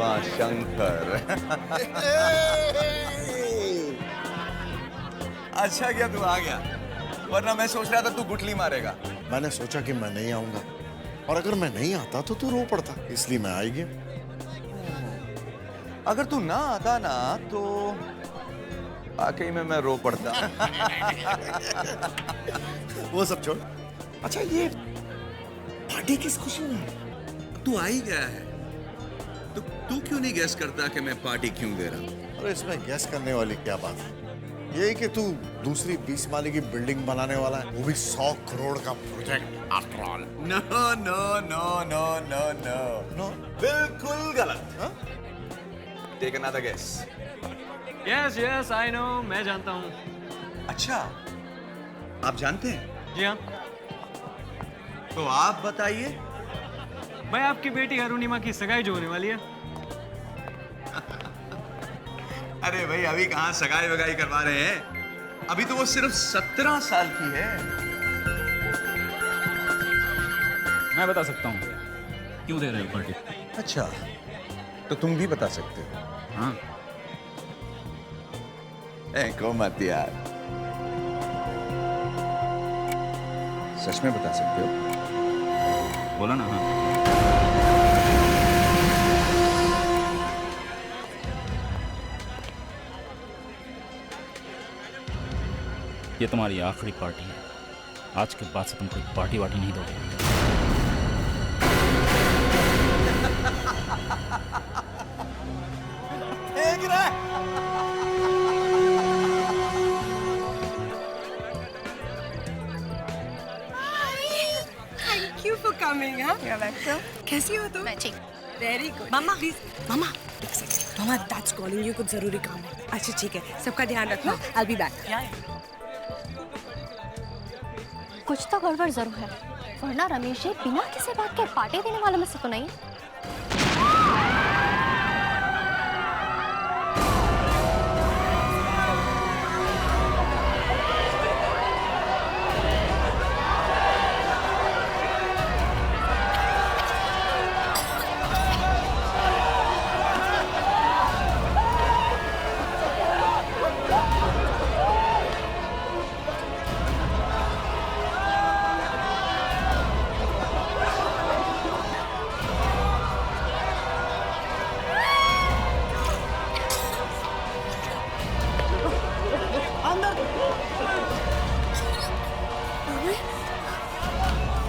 उमा शंकर। अच्छा क्या तू आ गया, वरना मैं सोच रहा था तू गुटली मारेगा। मैंने सोचा कि मैं नहीं आऊंगा, और अगर मैं नहीं आता तो तू रो पड़ता, इसलिए मैं आ गया। अगर तू ना आता ना तो वाकई में मैं रो पड़ता। वो सब छोड़। अच्छा, ये पार्टी किस खुशी में? तू आ ही गया है तो तू क्यों नहीं गेस करता कि मैं पार्टी क्यों दे रहा हूं? अरे इसमें गैस करने वाली क्या बात है? ये कि तू दूसरी 20 माले की बिल्डिंग बनाने वाला है, वो भी 100 करोड़ का project after all. No no no no no no no, बिल्कुल गलत। हाँ? Take another guess. Yes yes I know, मैं जानता हूँ। अच्छा, आप जानते हैं? जी हाँ, तो आप बताइए। भाई आपकी बेटी अरुणिमा की सगाई जो होने वाली है। अरे भाई, अभी कहाँ सगाई वगाई करवा रहे हैं, अभी तो वो सिर्फ 17 साल की है। मैं बता सकता हूँ क्यों दे रहे हो पार्टी। अच्छा, तो तुम भी बता सकते हो? हाँ, को मत यार, सच में बता सकते हो? बोला ना। हाँ, ये तुम्हारी आखिरी पार्टी है। आज के बाद से तुम कोई पार्टी वार्टी नहीं दोगे। देख रहा है? Thank you for coming, huh? You're welcome. कैसी हो तुम? मैं ठीक। Very good. मम्मा। Please, मम्मा, एक second. Mamma, that's calling you, कुछ जरूरी काम है। अच्छा ठीक है, सबका ध्यान रखना। I'll be back. कुछ तो गड़बड़ जरूर है, वरना रमेश जी बिना किसी बात के पार्टी देने वालों में से तो नहीं है।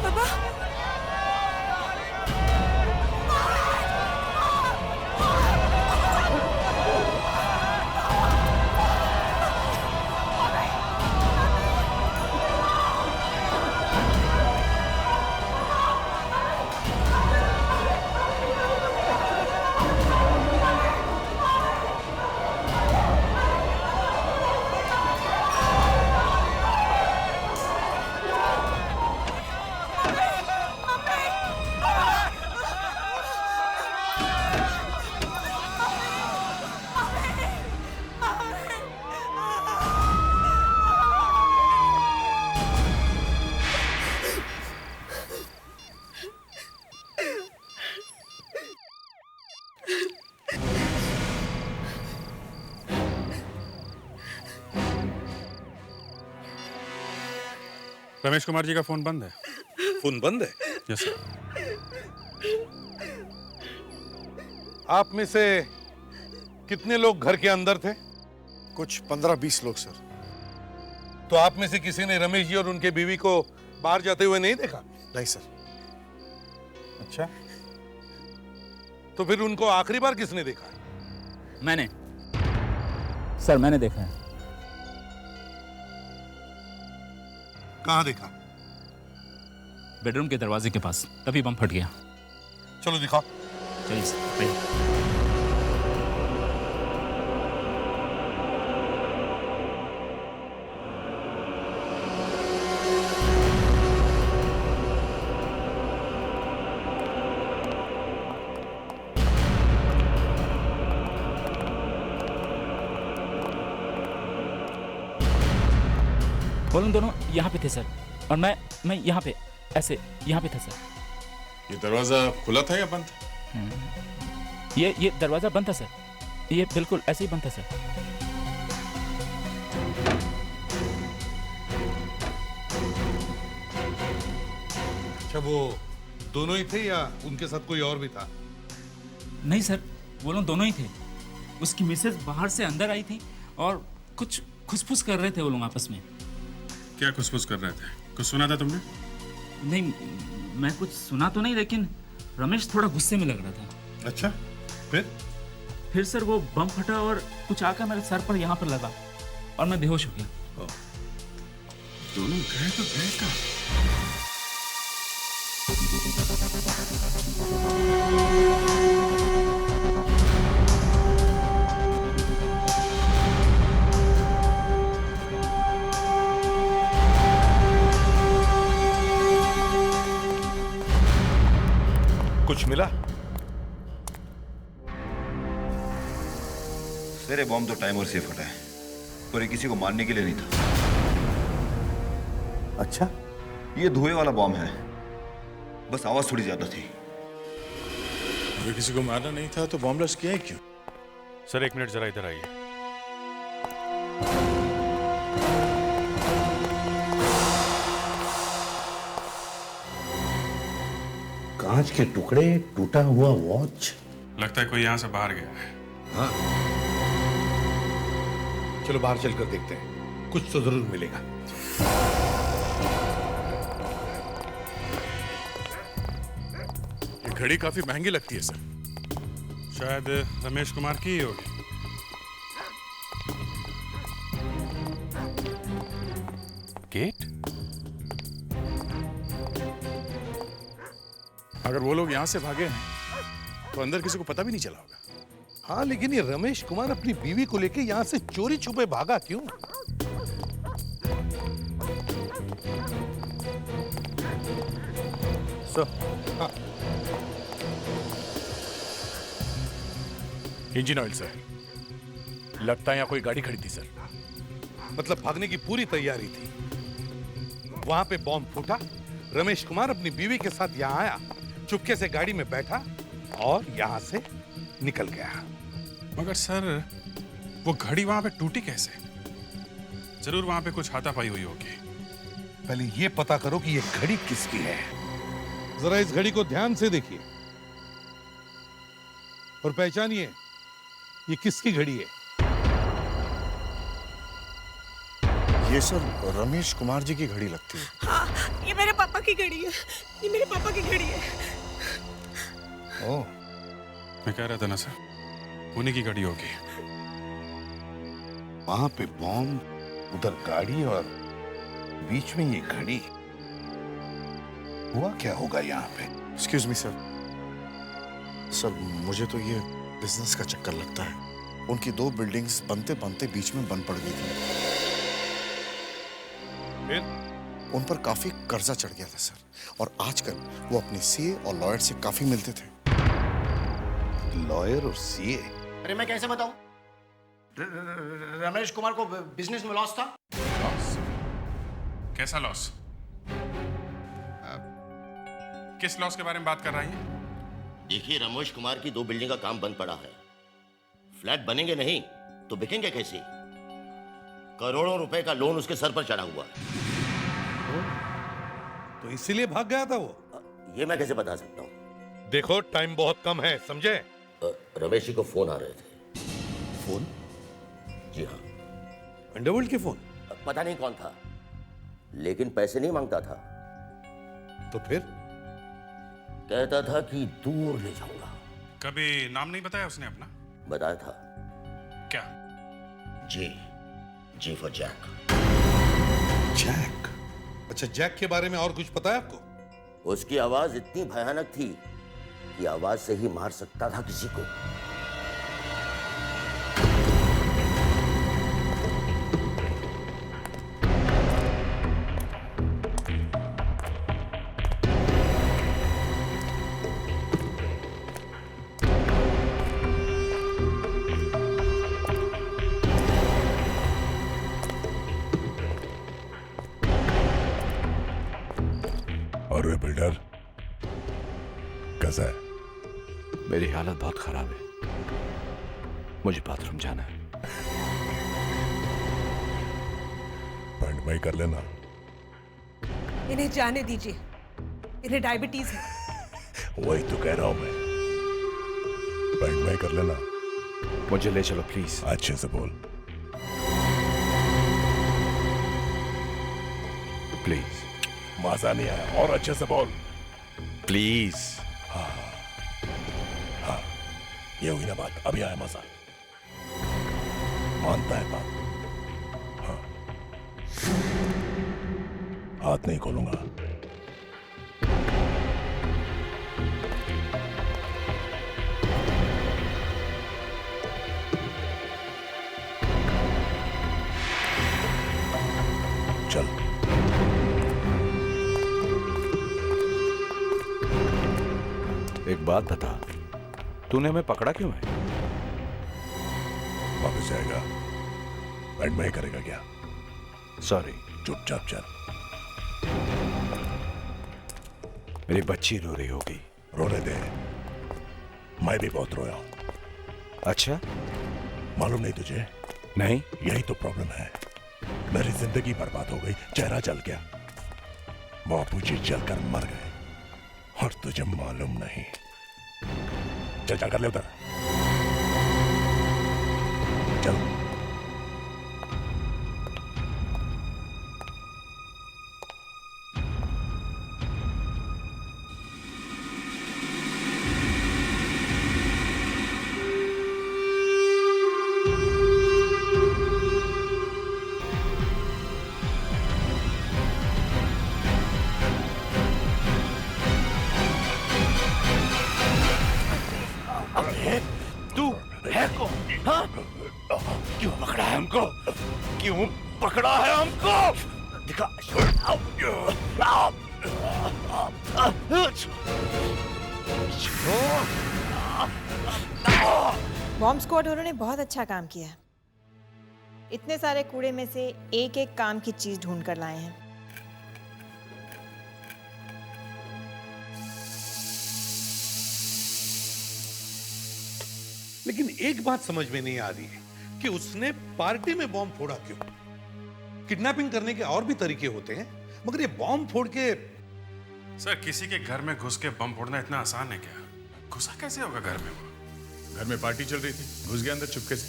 पापा, रमेश कुमार जी का फोन बंद है। फोन बंद है? Yes sir. आप में से कितने लोग घर के अंदर थे? कुछ 15-20 लोग सर। तो आप में से किसी ने रमेश जी और उनके बीवी को बाहर जाते हुए नहीं देखा? नहीं सर। अच्छा, तो फिर उनको आखिरी बार किसने देखा? मैंने सर, मैंने देखा है। कहाँ देखा? बेडरूम के दरवाजे के पास, तभी बम फट गया। चलो दिखाओ। चलिए सर, आइए। बोलन दोनों यहाँ पे थे सर, और मैं यहाँ पे ऐसे यहाँ पे था सर। ये दरवाजा खुला था या बंद था? ये दरवाज़ा बंद था सर, ये बिल्कुल ऐसे ही बंद था सर। अच्छा, वो दोनों ही थे या उनके साथ कोई और भी था? नहीं सर, वो लोग दोनों ही थे। उसकी मिसेज बाहर से अंदर आई थी और कुछ खुसफुस कर रहे थे वो लोग आपस में। क्या खुसफुस कर रहे थे? कुछ सुना था तुमने? नहीं, मैं कुछ सुना तो नहीं, लेकिन रमेश थोड़ा गुस्से में लग रहा था। अच्छा, फिर सर वो बम फटा और कुछ आकर मेरे सर पर यहाँ पर लगा और मैं बेहोश हो गया। दोनों गए तो गए कहाँ? कुछ मिला? सर, ये बॉम्ब तो टाइमर से फटा है और ये किसी को मारने के लिए नहीं था। अच्छा, ये धुएं वाला बॉम्ब है, बस आवाज थोड़ी ज्यादा थी। अगर किसी को मारना नहीं था तो बॉम्ब ब्लास्ट किया है क्यों? सर 1 मिनट जरा इधर आइए। कांच के टुकड़े, टूटा हुआ वॉच। लगता है कोई यहाँ से बाहर गया है। हाँ, चलो बाहर चलकर देखते हैं, कुछ तो जरूर मिलेगा। ये घड़ी काफी महंगी लगती है सर। शायद रमेश कुमार की ही होगी। गेट? अगर वो लोग यहां से भागे हैं तो अंदर किसी को पता भी नहीं चला होगा। हाँ, लेकिन ये रमेश कुमार अपनी बीवी को लेके यहाँ से चोरी छुपे भागा क्यों? हाँ। इंजन ऑयल सर, लगता है यहाँ कोई गाड़ी खड़ी थी सर। मतलब भागने की पूरी तैयारी थी। वहां पे बॉम्ब फूटा, रमेश कुमार अपनी बीवी के साथ यहाँ आया, चुपके से गाड़ी में बैठा और यहाँ से निकल गया। मगर सर, वो घड़ी वहां पे टूटी कैसे? जरूर वहां पे कुछ हाथापाई हुई होगी। पहले ये पता करो कि ये घड़ी किसकी है। जरा इस घड़ी को ध्यान से देखिए और पहचानिए ये किसकी घड़ी है। ये सर रमेश कुमार जी की घड़ी लगती है। हाँ, ये मेरे पापा की घड़ी है। ये मेरे पापा की घड़ी है। ओह, मैं कह रहा था ना सर, उन्हीं की घड़ी होगी। वहां पे बॉम्ब, उधर गाड़ी और बीच में ये घड़ी। हुआ क्या होगा यहाँ पे? एक्सक्यूज मी सर, मुझे तो ये बिजनेस का चक्कर लगता है। उनकी 2 बिल्डिंग्स बनते बनते बीच में बंद पड़ गई थी। फिर उन पर काफी कर्जा चढ़ गया था सर, और आजकल वो अपने सीए और लॉयर से काफी मिलते थे। लॉयर और सीए? अरे मैं कैसे बताऊं? रमेश कुमार को बिजनेस में लॉस था। लॉस? कैसा लॉस? किस लॉस के बारे में बात कर रही है? देखिए, रमेश कुमार की 2 बिल्डिंग का काम बंद पड़ा है। फ्लैट बनेंगे नहीं तो बिकेंगे कैसे? करोड़ों रुपए का लोन उसके सर पर चढ़ा हुआ। तो इसीलिए भाग गया था वो? ये मैं कैसे बता सकता हूँ? देखो, टाइम बहुत कम है, समझे? रमेश जी को फोन आ रहे थे। फोन? जी हाँ। अंडरवर्ल्ड के फोन? पता नहीं कौन था, लेकिन पैसे नहीं मांगता था। तो फिर? कहता था कि दूर ले जाऊंगा। कभी नाम नहीं बताया उसने अपना? बताया था। क्या? जी फॉर जैक। जैक? अच्छा, जैक के बारे में और कुछ पता है आपको? उसकी आवाज इतनी भयानक थी कि आवाज से ही मार सकता था किसी को। और वे बिल्डर कैसा है? मेरी हालत बहुत खराब है। मुझे बाथरूम जाना है। पैंट में ही कर लेना। इन्हें जाने दीजिए, इन्हें डायबिटीज है। वही तो कह रहा हूं मैं, पैंट में ही कर लेना। मुझे ले चलो प्लीज। अच्छे से बोल। प्लीज। मजा नहीं आया, और अच्छे से बोल। प्लीज। हाँ, ये हुई ना बात, अभी आया मजा। मानता है बात। हाँ, हाथ नहीं खोलूंगा। चल। एक बात बता, तूने हमें पकड़ा क्यों है? वापस जाएगा, पैंट में ही करेगा क्या? सॉरी। चुपचाप चल। मेरी बच्ची रो रही होगी। रोने दे, मैं भी बहुत रोया हूं। अच्छा? मालूम नहीं तुझे? नहीं। यही तो प्रॉब्लम है, मेरी जिंदगी बर्बाद हो गई, चेहरा जल गया, बापूजी जलकर मर गए और तुझे मालूम नहीं। चल चल कर ले उधर, चल। क्यों पकड़ा है हमको? क्यों पकड़ा है हमको? दिखा। बॉम्ब स्क्वाड वालों ने बहुत अच्छा काम किया। इतने सारे कूड़े में से एक एक काम की चीज ढूंढ कर लाए हैं। लेकिन एक बात समझ में नहीं आ रही है कि उसने पार्टी में बॉम्ब फोड़ा क्यों? किडनैपिंग करने के और भी तरीके होते हैं, मगर ये बॉम्ब फोड़ के। सर, किसी के घर में घुस के बम फोड़ना इतना आसान है क्या? घुसा कैसे होगा घर में? वो घर में पार्टी चल रही थी, घुस गया अंदर चुपके से।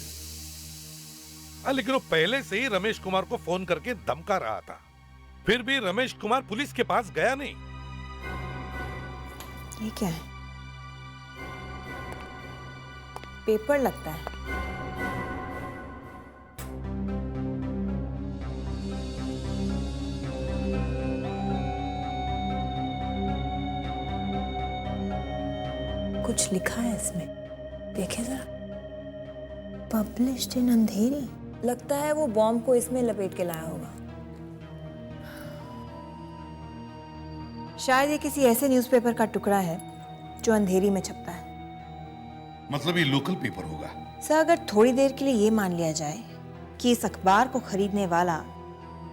लेकिन वो पहले से ही रमेश कुमार को फोन करके धमका रहा था, फिर भी रमेश कुमार पुलिस के पास गया नहीं। ये क्या है? पेपर लगता है। कुछ लिखा है इसमें, देखे जरा। पब्लिश्ड इन अंधेरी। लगता है वो बॉम्ब को इसमें लपेट के लाया होगा। शायद ये किसी ऐसे न्यूज़पेपर का टुकड़ा है जो अंधेरी में छपता है। मतलब ये लोकल पेपर होगा। सर, अगर थोड़ी देर के लिए ये मान लिया जाए कि इस अखबार को खरीदने वाला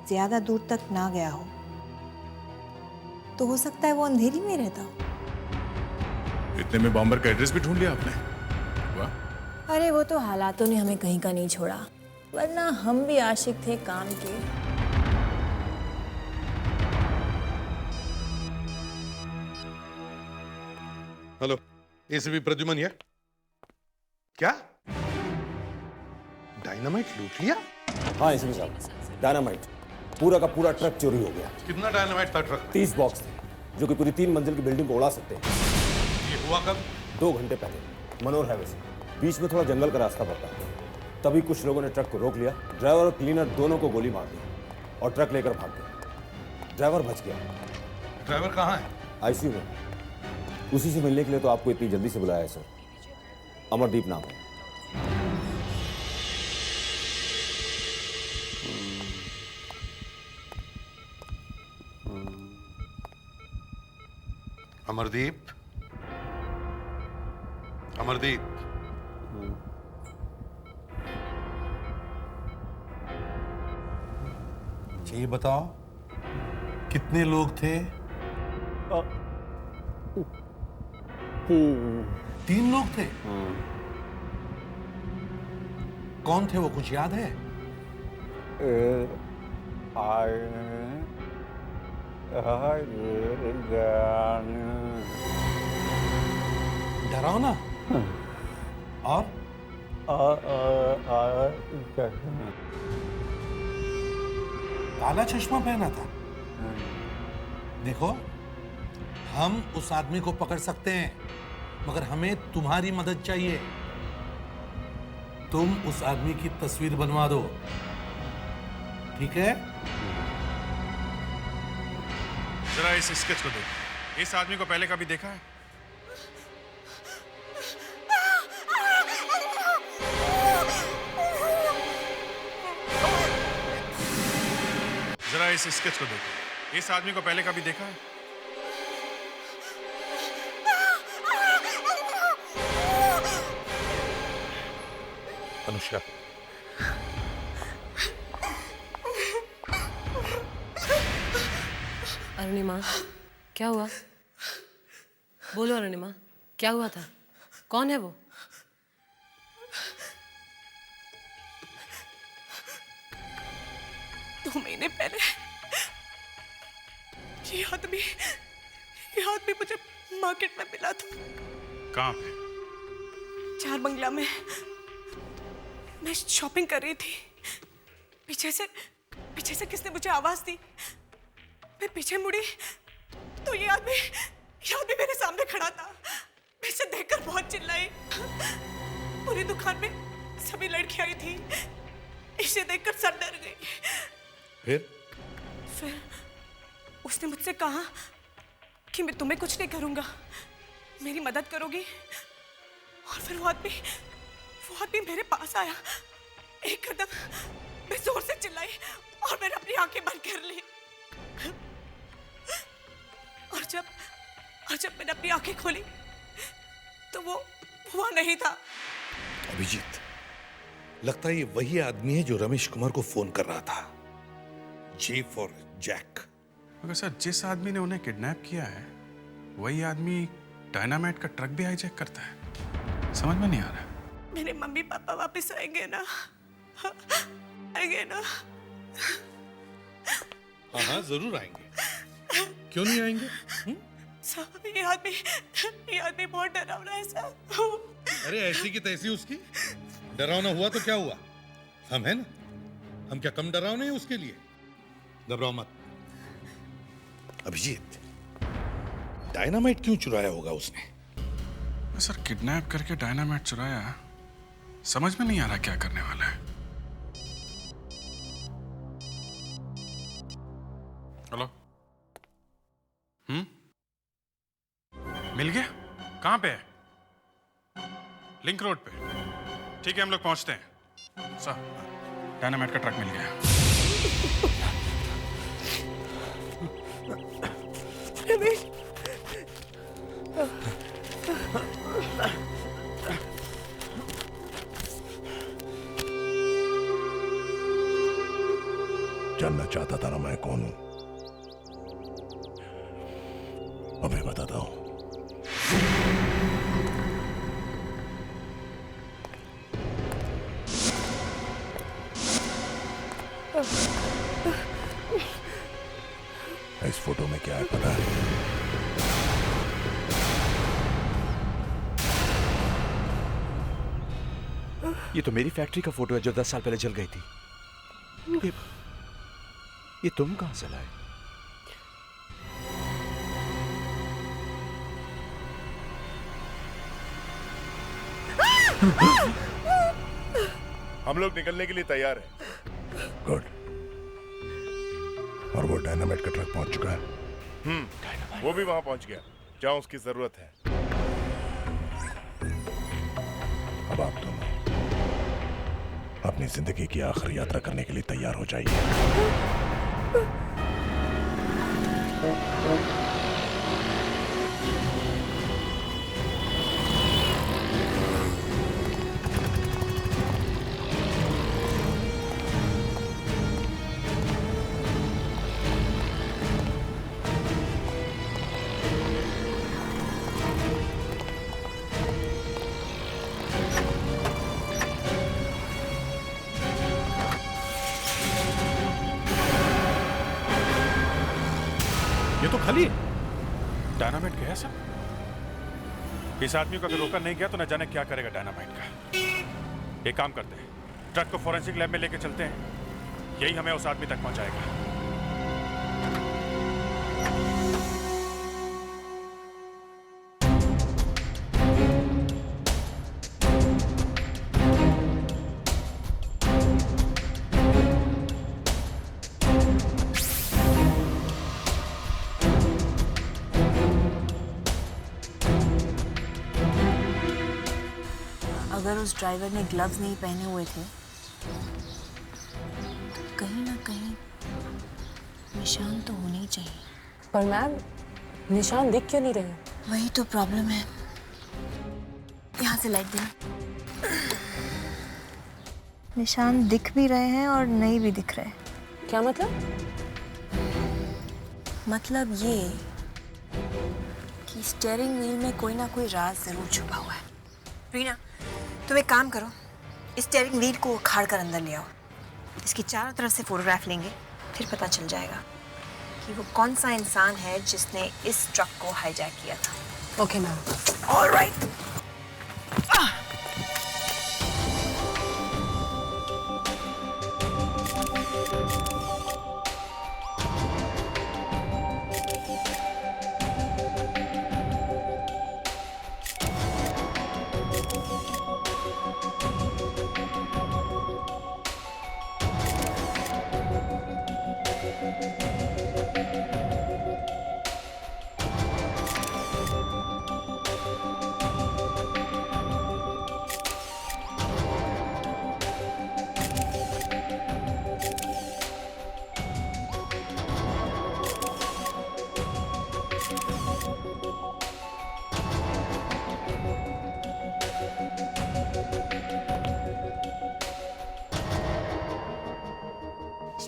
ज्यादा दूर तक ना गया हो, तो हो सकता है वो अंधेरी में रहता हो। इतने में बॉम्बर का एड्रेस भी ढूंढ लिया आपने? वाह। अरे वो तो हालातों ने हमें कहीं का नहीं छोड़ा, वरना हम भी आशिक थे काम के। हेलो, एसीपी प्रद्युमन है? क्या डायनामाइट लूट लिया? हाँ एसीपी साहब, डायनामाइट पूरा का पूरा ट्रक चोरी हो गया। कितना डायनामाइट था ट्रक? 30 बॉक्स थे जो कि पूरी 3 मंजिल की बिल्डिंग को उड़ा सकते हैं। ये हुआ कब? 2 घंटे पहले मनोर हाईवे से। बीच में थोड़ा जंगल का रास्ता पड़ता है। तभी कुछ लोगों ने ट्रक को रोक लिया, ड्राइवर और क्लीनर दोनों को गोली मार दी और ट्रक लेकर भाग गए। ड्राइवर बच गया। ड्राइवर कहाँ है? आईसीयू में। उसी से मिलने के लिए तो आपको इतनी जल्दी से बुलाया है सर। अमरदीप नाम है। अमरदीप, अमरदीप, ये बताओ कितने लोग थे? 3 लोग थे। कौन थे वो, कुछ याद है? डरावना? और काला चश्मा पहना था। देखो, हम उस आदमी को पकड़ सकते हैं, मगर हमें तुम्हारी मदद चाहिए। तुम उस आदमी की तस्वीर बनवा दो, ठीक है? जरा इस स्केच को देखो। इस आदमी को पहले कभी देखा है? जरा इस स्केच को देखो। इस आदमी को पहले कभी देखा है? अनुष्का, अरुणिमा, क्या हुआ? बोलो अरुणिमा, क्या हुआ था? कौन है वो? दो महीने पहले ये आदमी मुझे मार्केट में मिला था। कहाँ पे? 4 बंगला में। मैं शॉपिंग कर रही थी। पीछे से किसने मुझे आवाज दी। मैं पीछे मुड़ी तो ये आदमी मेरे सामने खड़ा था। मैं इसे देखकर बहुत चिल्लाई। पूरी दुकान में सभी लड़कियां आई थी। इसे देखकर सब डर गई। फिर उसने मुझसे कहा कि मैं तुम्हें कुछ नहीं करूंगा, मेरी मदद करोगी। और फिर वो आदमी मेरे पास आया। एक कदम मैं जोर से चिल्लाई और मैंने अपनी आंखें बंद कर ली। और जब मैंने अपनी आंखें खोली तो वो वहां नहीं था। अभिजीत, लगता है ये वही आदमी है जो रमेश कुमार को फोन कर रहा था। J for Jack. मगर सर, जिस आदमी ने उन्हें किडनैप किया है वही आदमी डायनामाइट का ट्रक भी हाईजैक करता है। समझ में नहीं आ रहा। मेरे मम्मी पापा वापस आएंगे ना? आएंगे ना? हाँ, जरूर आएंगे। क्यों नहीं आएंगे? साहब, ये आदमी बहुत डरावना है साहब। अरे ऐसी की तैसी उसकी। डरावना हुआ तो क्या हुआ, हम हैं ना। हम क्या कम डरावने हैं उसके लिए? घबराओ मत। अभिजीत, डायनामाइट क्यों चुराया होगा उसने? सर, किडनैप करके डायनामाइट चुराया, समझ में नहीं आ रहा क्या करने वाला है। हेलो, मिल गया? कहां पे है? लिंक रोड पे। ठीक है, हम लोग पहुंचते हैं। सर, डायनामाइट का ट्रक मिल गया। जानना चाहता था ना मैं कौन हूं? अभी बताता हूं। इस फोटो में क्या है पता है? ये तो मेरी फैक्ट्री का फोटो है जो 10 साल पहले जल गई थी। ये तुम कहां से लाए? हम लोग निकलने के लिए तैयार हैं। गुड। और वो डायनामाइट का ट्रक पहुंच चुका है। वो भी वहां पहुंच गया जहां उसकी जरूरत है। अब आप दोनों अपनी जिंदगी की आखिरी यात्रा करने के लिए तैयार हो जाइए। खाली डायनामाइट गया सब। इस आदमी को अगर रोका नहीं गया तो न जाने क्या करेगा डायनामाइट का। एक काम करते हैं, ट्रक को फॉरेंसिक लैब में लेके चलते हैं, यही हमें उस आदमी तक पहुंचाएगा। अगर उस ड्राइवर ने ग्लव्स नहीं पहने हुए थे तो कहीं ना कहीं निशान तो होने ही चाहिए। पर मैम निशान दिख क्यों नहीं रहे? वही तो प्रॉब्लम है। यहाँ से लाइट देना। निशान दिख भी रहे हैं और नहीं भी दिख रहे। क्या मतलब? मतलब ये कि स्टीयरिंग व्हील में कोई ना कोई राज जरूर छुपा हुआ है। रीना, तुम एक काम करो, इस स्टीयरिंग व्हील को उखाड़ कर अंदर ले आओ। इसकी चारों तरफ से फोटोग्राफ लेंगे, फिर पता चल जाएगा कि वो कौन सा इंसान है जिसने इस ट्रक को हाईजैक किया था। Okay ma'am. ऑलराइट।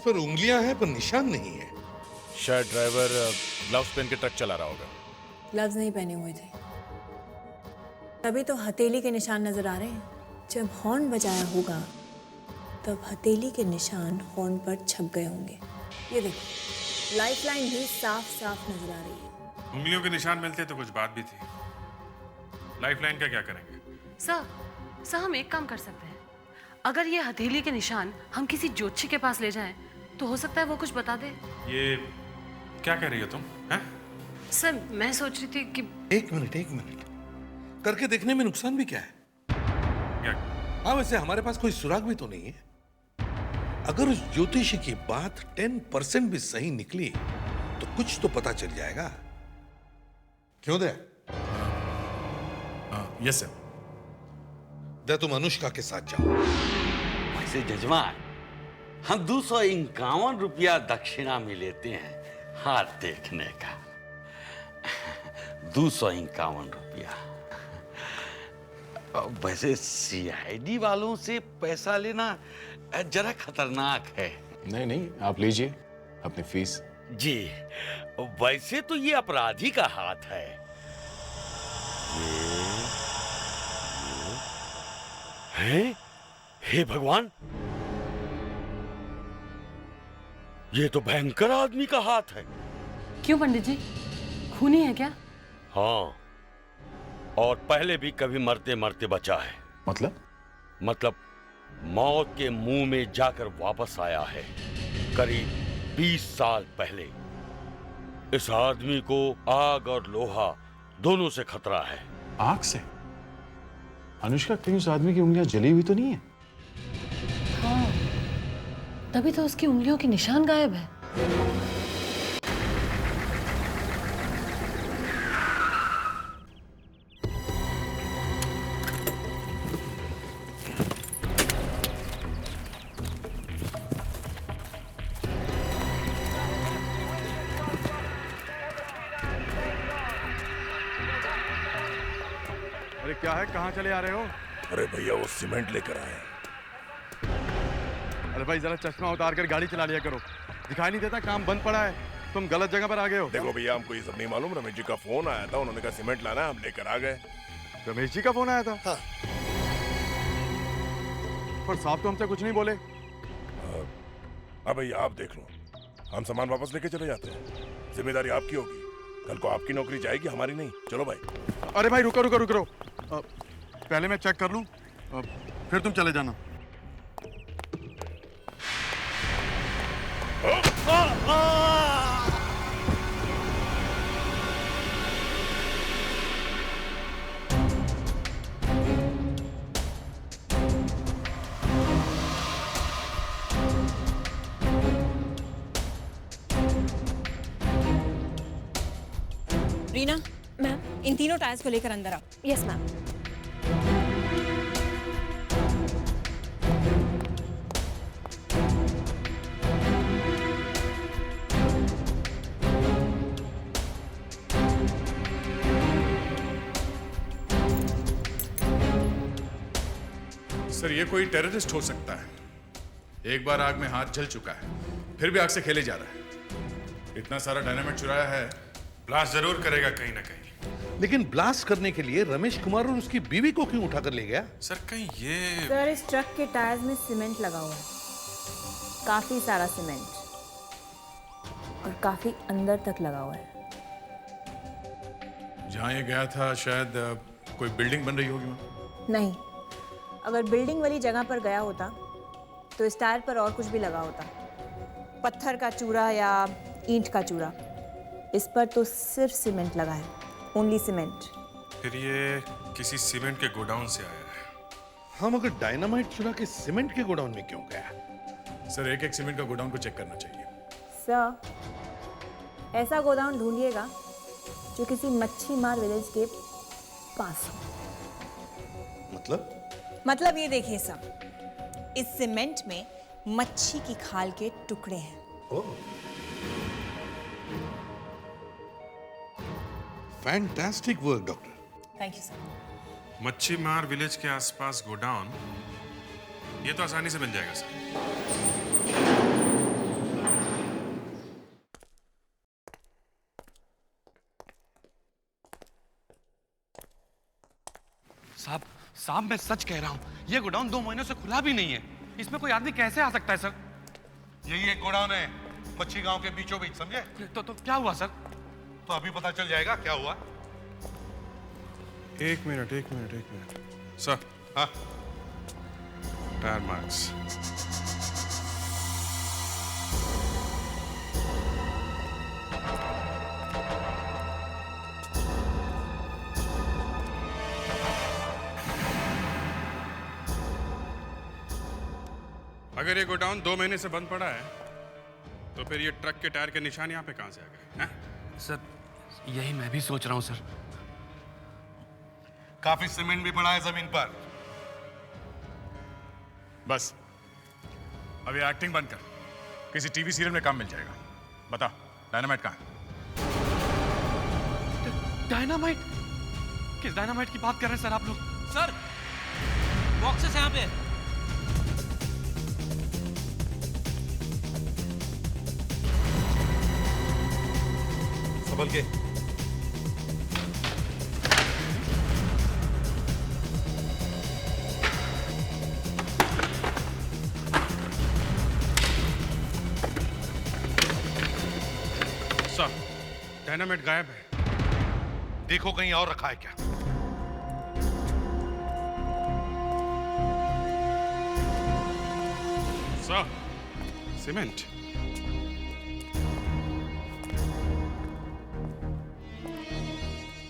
पर उंगलियां हैं पर निशान नहीं है। शायद ड्राइवर ग्लव्स पहन के ट्रक चला रहा होगा। ग्लव्स नहीं पहने हुए थे, तभी तो हथेली के निशान नजर आ रहे हैं। जब हॉर्न बजाया होगा तब हथेली के निशान हॉर्न पर छप गए होंगे। ये देखो, लाइफलाइन भी साफ साफ नजर आ रही है। उंगलियों के निशान मिलते तो कुछ बात भी थी। लाइफलाइन का क्या करेंगे? सर हम एक काम कर सकते हैं। अगर ये हथेली के निशान हम किसी ज्योतिषी के पास ले जाएं तो हो सकता है वो कुछ बता दे। ये क्या कह रही हो तुम? हैं? सर मैं सोच रही थी कि एक मिनट करके देखने में नुकसान भी क्या है? हाँ, वैसे हमारे पास कोई सुराग भी तो नहीं है। अगर उस ज्योतिषी की बात 10% भी सही निकली तो कुछ तो पता चल जाएगा। क्यों दे? Yes sir. दे, तुम अनुष्का के साथ जाओ। वैसे जजमान, हम 251 रुपया दक्षिणा में लेते हैं हाथ देखने का। 251 रुपया। वैसे सीआईडी वालों से पैसा लेना जरा खतरनाक है। नहीं, आप लीजिए अपनी फीस। जी, वैसे तो ये अपराधी का हाथ है। हे भगवान, ये तो भयंकर आदमी का हाथ है। क्यों पंडित जी, खूनी है क्या? हाँ, और पहले भी कभी मरते मरते बचा है। मतलब मौत के मुंह में जाकर वापस आया है करीब 20 साल पहले। इस आदमी को आग और लोहा दोनों से खतरा है। आग से? अनुष्का, कहीं उस आदमी की उंगलियां जली हुई तो नहीं है? हाँ, तभी तो उसकी उंगलियों के निशान गायब है। अरे क्या है, कहाँ चले आ रहे हो? अरे भैया, वो सीमेंट लेकर आए। अरे भाई जरा चश्मा उतार कर गाड़ी चला लिया करो, दिखाई नहीं देता काम बंद पड़ा है। तुम गलत जगह पर आ गए हो। देखो भैया, हमको ये सब नहीं मालूम। रमेश जी का फोन आया था, उन्होंने कहा सीमेंट लाना है, हम लेकर आ गए। रमेश जी का फोन आया था? हाँ। पर साहब तो हमसे कुछ नहीं बोले। अब भैया आप देख लो, हम सामान वापस लेके चले जाते हैं, जिम्मेदारी आपकी होगी। कल को आपकी नौकरी जाएगी, हमारी नहीं। चलो भाई। अरे भाई रुको रुको रुको रुको। पहले मैं चेक कर लूं, फिर तुम चले जाना। रीना मैम, इन तीनों टायर्स को लेकर अंदर आओ। Yes ma'am. सर, ये कोई टेररिस्ट हो सकता है। एक बार आग में हाथ जल चुका है, फिर भी आग से खेले जा रहा है। इतना सारा डायनामाइट चुराया है, ब्लास्ट जरूर करेगा कहीं ना कहीं। लेकिन ब्लास्ट करने के लिए रमेश कुमार और उसकी बीवी को क्यों उठाकर ले गया? सर कहीं ये सर, इस ट्रक के टायर्स में सीमेंट लगा हुआ है, काफी सारा सीमेंट, और काफी अंदर तक लगा हुआ है। जहां ये गया था शायद कोई बिल्डिंग बन रही होगी वहां। नहीं, अगर बिल्डिंग वाली जगह पर गया होता तो इस टायर पर और कुछ भी लगा होता, पत्थर का चूरा या ईंट का चूरा। इस पर तो सिर्फ सीमेंट लगा है, ओनली सीमेंट। फिर ये किसी सीमेंट के गोडाउन से आया है। हम अगर डायनामाइट चुरा के सीमेंट के गोडाउन में क्यों गया? सर, एक एक सीमेंट का गोडाउन को चेक करना चाहिए। सर, ऐसा गोदाम ढूंढिएगा जो किसी मच्छी मार विलेज के पास हो। मतलब ये देखिए सर, इस सीमेंट में मच्छी की खाल के टुकड़े हैं। Fantastic work doctor. Thank you sir. मच्छी मार विलेज के आसपास गोडाउन, ये तो आसानी से बन जाएगा सर। साहब मैं सच कह रहा हूँ, ये गोडाउन 2 महीनों से खुला भी नहीं है। इसमें कोई आदमी कैसे आ सकता है सर? यही एक गोडाउन है मच्छी गांव के बीचों बीच, समझे? तो क्या हुआ सर? तो अभी पता चल जाएगा क्या हुआ। एक मिनट सर। हाँ, टायर मार्क्स। अगर ये गोडाउन 2 महीने से बंद पड़ा है, तो फिर ये ट्रक के टायर के निशान यहाँ पे कहां से आ गए? सर, यही मैं भी सोच रहा हूँ सर। काफी सीमेंट भी पड़ा है जमीन पर। बस अब ये एक्टिंग बंद कर, किसी टीवी सीरियल में काम मिल जाएगा। बता, डायनामाइट कहाँ है? डायनामाइट? किस डायनामाइट की बात कर रहे हैं सर आप लोग? सर, बॉक्सेस यहाँ पे। संभल के। सर, डायनामाइट गायब है। देखो कहीं और रखा है क्या? Sir, cement.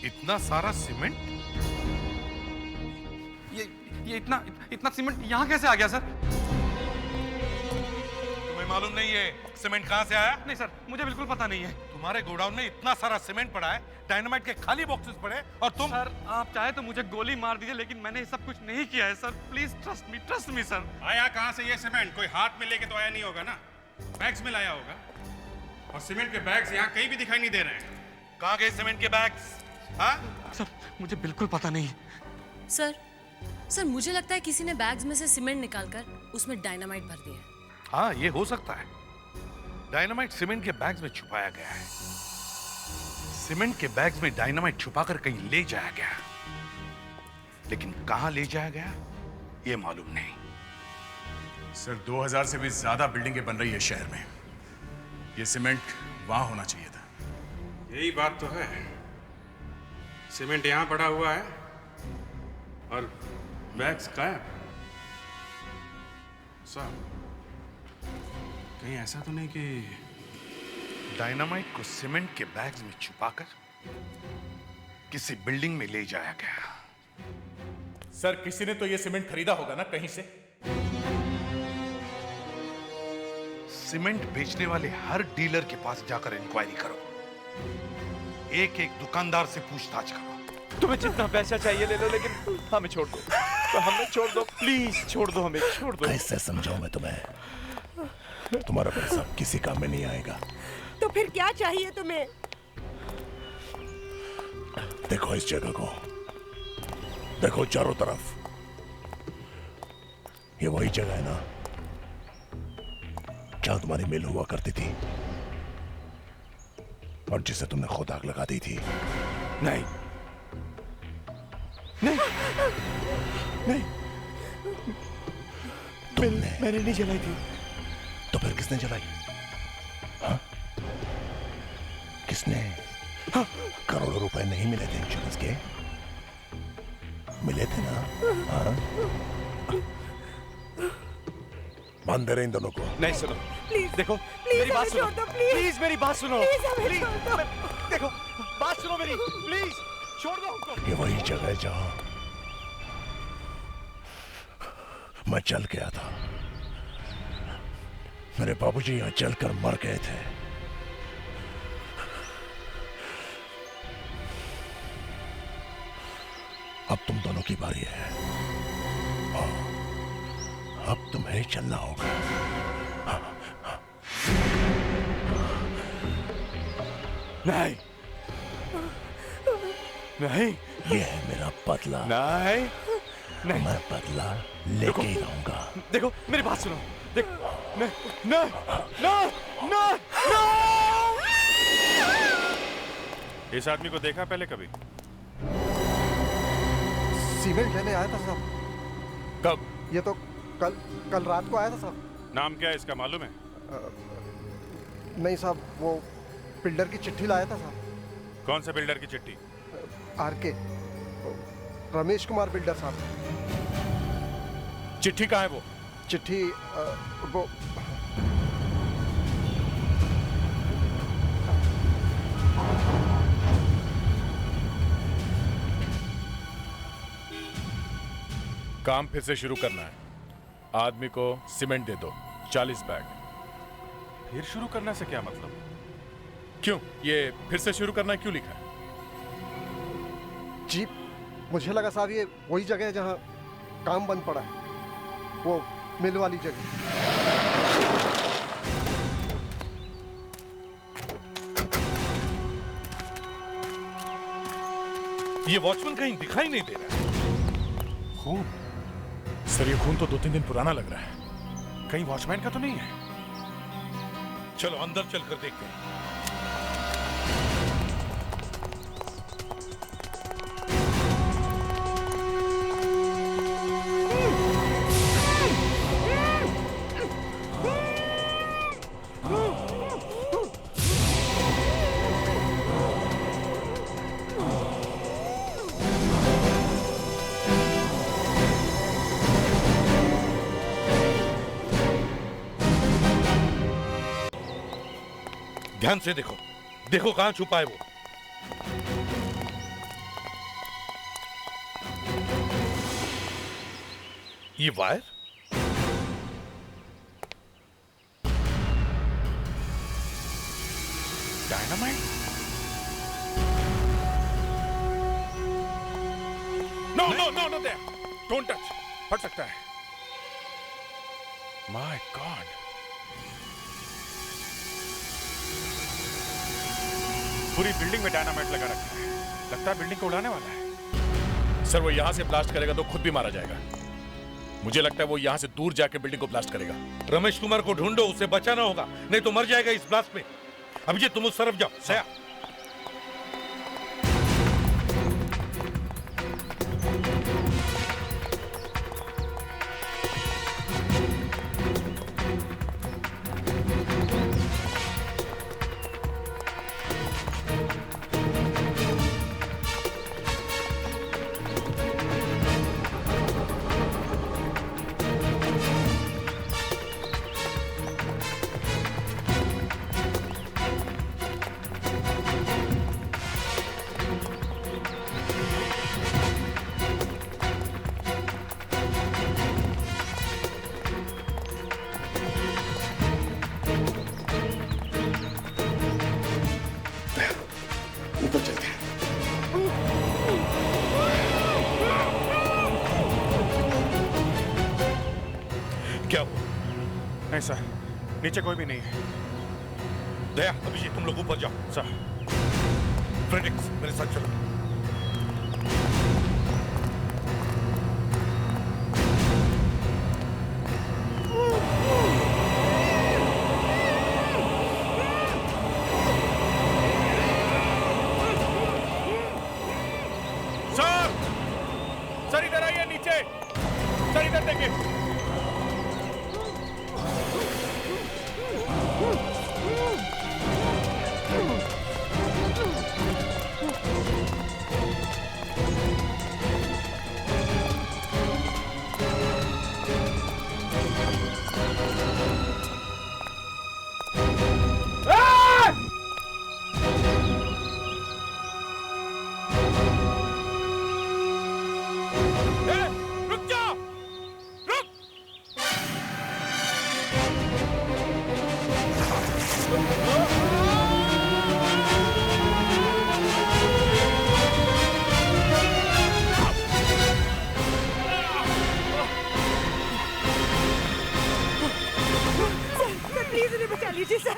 इतना सारा सीमेंट? ये इतना सीमेंट यहाँ कैसे आ गया सर? तुम्हें मालूम नहीं है सीमेंट कहां से आया? नहीं सर, मुझे बिल्कुल पता नहीं है। तुम्हारे गोडाउन में इतना सारा सीमेंट पड़ा है, डायनामाइट के खाली बॉक्सेस पड़े, और तुम? सर, आप चाहे तो मुझे गोली मार दीजिए, लेकिन मैंने ये सब कुछ नहीं किया है sir. Please trust me sir. आया कहां से ये सीमेंट? कोई हाथ में लेके तो आया नहीं होगा ना, बैग्स में लाया होगा। और सीमेंट के बैग्स यहाँ कहीं भी दिखाई नहीं दे रहे हैं। कहां गए सीमेंट के बैग्स? हाँ? सर, मुझे बिल्कुल पता नहीं। सर मुझे लगता है किसी ने बैग्स में से सीमेंट निकालकर उसमें डायनामाइट भर दिया है। हाँ, ये हो सकता है। डायनामाइट सीमेंट के बैग्स में छुपाया गया है। सीमेंट के बैग्स में डायनामाइट छुपाकर कहीं ले जाया गया, लेकिन कहां ले जाया गया ये मालूम नहीं। सर, 2000 से भी ज्यादा बिल्डिंगें बन रही है शहर में। ये सीमेंट वहां होना चाहिए था। यही बात तो है। सीमेंट यहां पड़ा हुआ है और बैग्स गायब। साहब, कहीं ऐसा तो नहीं कि डायनामाइट को सीमेंट के बैग्स में छुपाकर किसी बिल्डिंग में ले जाया गया? सर, किसी ने तो ये सीमेंट खरीदा होगा ना कहीं से। सीमेंट बेचने वाले हर डीलर के पास जाकर इंक्वायरी करो, एक एक दुकानदार से पूछताछ करो। तुम्हें जितना पैसा चाहिए ले लो, लेकिन हमें छोड़ दो। तो हमें छोड़ दो, प्लीज छोड़ दो, हमें छोड़ दो। कैसे समझाऊं मैं तुम्हें? तुम्हारा पैसा किसी काम में नहीं आएगा। तो फिर क्या चाहिए तुम्हें? देखो इस जगह को, देखो चारों तरफ। ये वही जगह है ना जहां तुम्हारी मिल हुआ करती थी और जिसे तुमने खुद आग लगा दी थी। नहीं नहीं नहीं, मैंने नहीं जलाई थी। तो फिर किसने जलाई? हाँ? किसने? हाँ? करोड़ों रुपए नहीं मिले थे इंश्योरेंस के? मिले थे ना? हाँ? बांध दे रहे इन दोनों को। नहीं, सुनो प्लीज, देखो प्लीज मेरी बात सुनो। छोड़ दो, प्लीज। प्लीज मेरी बात सुनो। प्लीज हमें प्लीज, छोड़ दो। देखो बात सुनो मेरी, प्लीज छोड़ दो हमको। ये वही जगह है जहां मैं चल गया था। मेरे बाबूजी यहां चलकर मर गए थे। अब तुम दोनों की बारी है। अब तुम्हें चलना होगा। नहीं नहीं, ये है मेरा बदला। नहीं नहीं, मैं बदला लेके ही रहूंगा। देखो मेरी बात सुनो। देखो नहीं नहीं नहीं नहीं। इस आदमी को देखा पहले कभी? सीमेंट लेने आया था साहब। कब? ये तो कल रात को आया था साहब। नाम क्या है इसका, मालूम है? नहीं साहब, वो बिल्डर की चिट्ठी लाया था साहब। कौन सा बिल्डर की चिट्ठी? आरके, रमेश कुमार बिल्डर साहब। चिट्ठी कहाँ है वो? चिट्ठी वो काम फिर से शुरू करना है। आदमी को सीमेंट दे दो, 40 बैग। फिर शुरू करने से क्या मतलब? क्यों? ये फिर से शुरू करना क्यों लिखा है? जी, मुझे लगा साहब ये वही जगह है जहाँ काम बंद पड़ा है, वो मिल वाली जगह। ये वॉचमैन कहीं दिखाई नहीं दे रहा। खून? सर, ये खून तो 2-3 दिन पुराना लग रहा है। कहीं वॉचमैन का तो नहीं है? चलो अंदर चलकर देखते हैं। ध्यान से देखो, देखो कहां छुपा है वो। ये wire? Dynamite? No no no no, there, don't touch, फट सकता है। माय गॉड, पूरी बिल्डिंग में डायनामाइट लगा रखा है। लगता है बिल्डिंग को उड़ाने वाला है। सर, वो यहां से ब्लास्ट करेगा तो खुद भी मारा जाएगा। मुझे लगता है वो यहां से दूर जाके बिल्डिंग को ब्लास्ट करेगा। रमेश कुमार को ढूंढो, उसे बचाना होगा, नहीं तो मर जाएगा इस ब्लास्ट में। अभी तुम उस तरफ जाओ। सया, नहीं सर, नीचे कोई भी नहीं है। दया, अभिजीत तुम लोग ऊपर जाओ। सर। फ्रेडरिक्स मेरे साथ चलो। सर इधर आइए नीचे। सर इधर देखिए।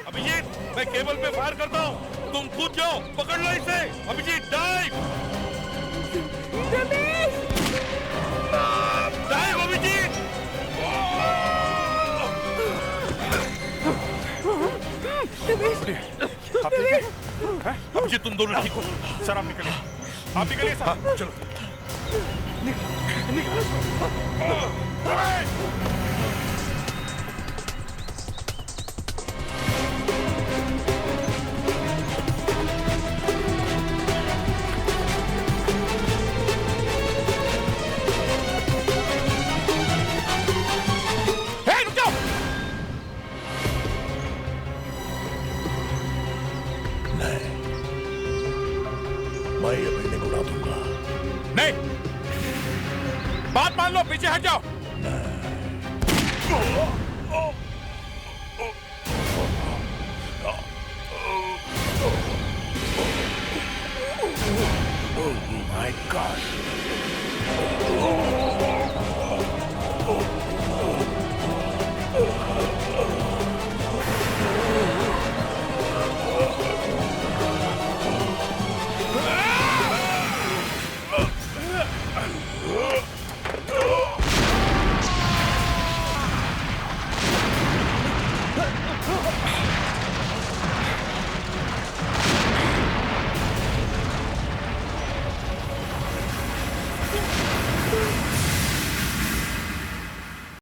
अभिजीत, मैं केबल पे फायर करता हूँ, तुम कूद जाओ, पकड़ लो इसे। अभिजीत डाइव। डाइव अभिजीत। आप ठीक है? अभिजीत तुम दोनों ठीक हो? सर आप निकलिए, आप निकलिए सर। चलो। मैं ये बिल्डिंग उड़ा दूंगा। नहीं, बात मान लो, पीछे हट जाओ। Oh my God!